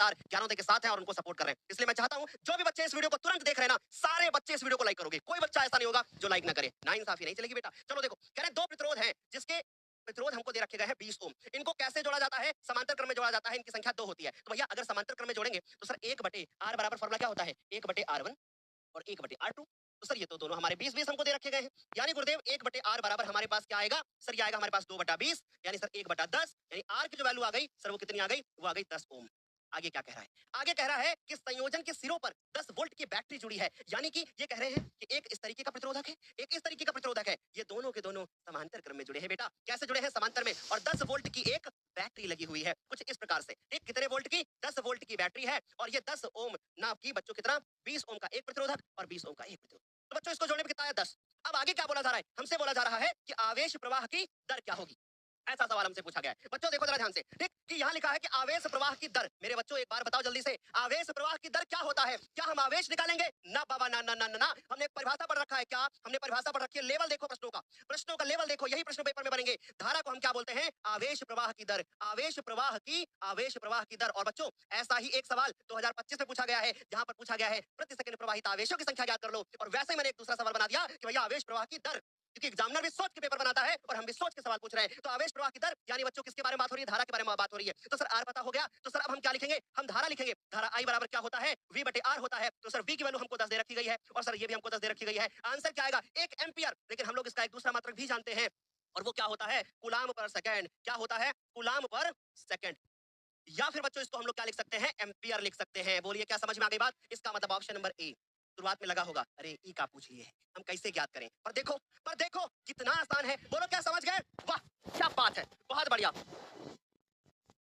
लगातार ज्ञानोदय के साथ है और उनको सपोर्ट कर रहे हैं। इसलिए मैं चाहता हूं जो भी बच्चे इस वीडियो को तुरंत देख रहे हैं ना, सारे बच्चे इस वीडियो को लाइक करोगे। कोई बच्चा ऐसा नहीं होगा जो लाइक ना करे। नाइंसाफी नहीं चलेगी बेटा। चलो देखो, कह रहे हैं दो प्रतिरोध हैं जिसके प्रतिरोध हमको दे रखे गए हैं 20 ओम। इनको कैसे जोड़ा जाता है? समांतर क्रम में जोड़ा जाता है। इनकी संख्या 2 होती है। तो भैया अगर समांतर क्रम में जोड़ेंगे तो सर 1 बटे r बराबर फॉर्मूला क्या होता है? 1 बटे r1 और 1 बटे r2। तो सर ये तो दोनों हमारे 20-20 हमको दे रखे गए हैं। यानी गुरुदेव 1 बटे r बराबर हमारे पास क्या आएगा? सर ये आएगा हमारे पास 2 बटा 20, यानी सर 1 बटा 10। यानी r की जो वैल्यू आ गई सर वो कितनी आ गई? वो आ गई 10 ओम। आगे क्या कह रहा है? आगे कह रहा है कि संयोजन के सिरों पर 10 वोल्ट की बैटरी जुड़ी है। यानी कि ये कह रहे हैं कि एक इस तरीके का प्रतिरोधक है, एक इस तरीके का प्रतिरोधक है। ये दोनों के दोनों समांतर क्रम में जुड़े हैं बेटा। कैसे जुड़े हैं? समांतर में। और 10 वोल्ट की एक बैटरी लगी हुई है कुछ इस प्रकार से। ठीक, कितने वोल्ट की? 10 वोल्ट की बैटरी है और ये 10 ओम नाप की बच्चों कितना? 20 ओम का एक प्रतिरोधक और 20 ओम का एक प्रतिरोधक। तो बच्चों इसको जोड़ने में कितना आया? 10। अब आगे क्या बोला जा रहा है? हमसे बोला जा रहा है कि आवेश प्रवाह की दर क्या होगी। ऐसा सवाल हमसे पूछा गया है। बच्चों देखो जरा ध्यान से, ठीक, कि यहाँ लिखा है कि आवेश प्रवाह की दर। मेरे बच्चों एक बार बताओ जल्दी से, आवेश प्रवाह की दर क्या होता है? क्या हम आवेश निकालेंगे? ना बाबा, ना ना ना ना ना। हमने एक परिभाषा पढ़ रखा है। क्या हमने परिभाषा पढ़ रखी है? लेवल देखो प्रश्नों का, प्रश्नों का लेवल देखो। यही प्रश्न पेपर में बनेंगे। धारा को हम क्या बोलते हैं? आवेश प्रवाह की दर। आवेश प्रवाह की, आवेश प्रवाह की दर। और बच्चों ऐसा ही एक सवाल 2025 में पूछा गया है, जहां पर पूछा गया है प्रति सेकंड प्रवाहित आवेशों की संख्या ज्ञात कर लो। और वैसे ही मैंने एक दूसरा सवाल बना दिया कि भैया आवेश प्रवाह की दर, क्योंकि एग्जामिनर भी सोच के पेपर बनाता है और हम भी सोच के सवाल पूछ रहे हैं। तो आवेश प्रवाह की दर यानी बच्चों किसके बारे में बात हो रही है? धारा के बारे में बात हो रही है। तो सर आर पता हो गया, तो सर अब हम क्या लिखेंगे? हम धारा लिखेंगे। धारा आई बराबर क्या होता है? वी बटे आर होता है। तो सर वी की वैल्यू हमको 10 दे रखी गई है और सर ये भी हमको 10 दे रखी गई है। आंसर क्या आएगा? 1 एम्पियर। लेकिन हम लोग इसका एक दूसरा मात्रक भी जानते हैं और वो क्या होता है? कूलाम पर सेकंड। क्या होता है? कूलाम पर सेकंड। या फिर बच्चों इसको हम लोग क्या लिख सकते हैं? एम्पियर लिख सकते हैं। बोलिए क्या समझ में आ गई बात? इसका मतलब ऑप्शन नंबर ए। शुरुआत में लगा होगा अरे ई का पूछ लिए, हम कैसे ज्ञात करें? पर देखो कितना आसान है। बोलो क्या समझ गए? वाह क्या बात है, बहुत बढ़िया।